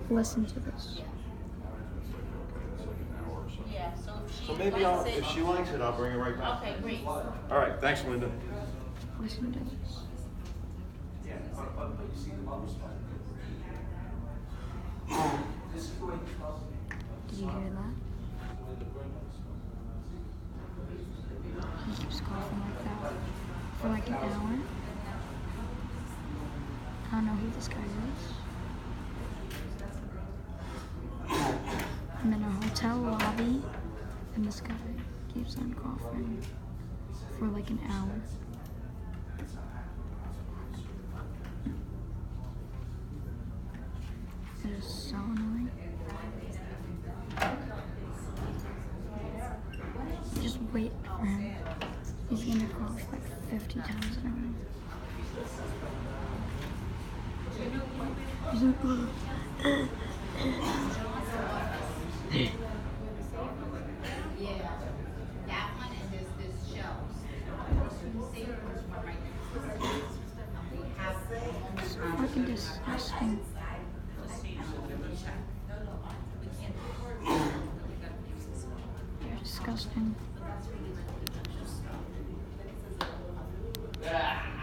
listen to this. Yeah, so So maybe if she likes it, I'll bring it right back. Okay, great. All right, thanks, Linda. Listen to this. Did you hear that? He keeps coughing like that for like an hour. I don't know who this guy is. I'm in a hotel lobby, and this guy keeps on coughing for like an hour. It is so annoying. Just wait for him. He's gonna cough like 50 times in a row. He's like, Yeah, that one and this shows. it's fucking disgusting. You're disgusting. Yeah.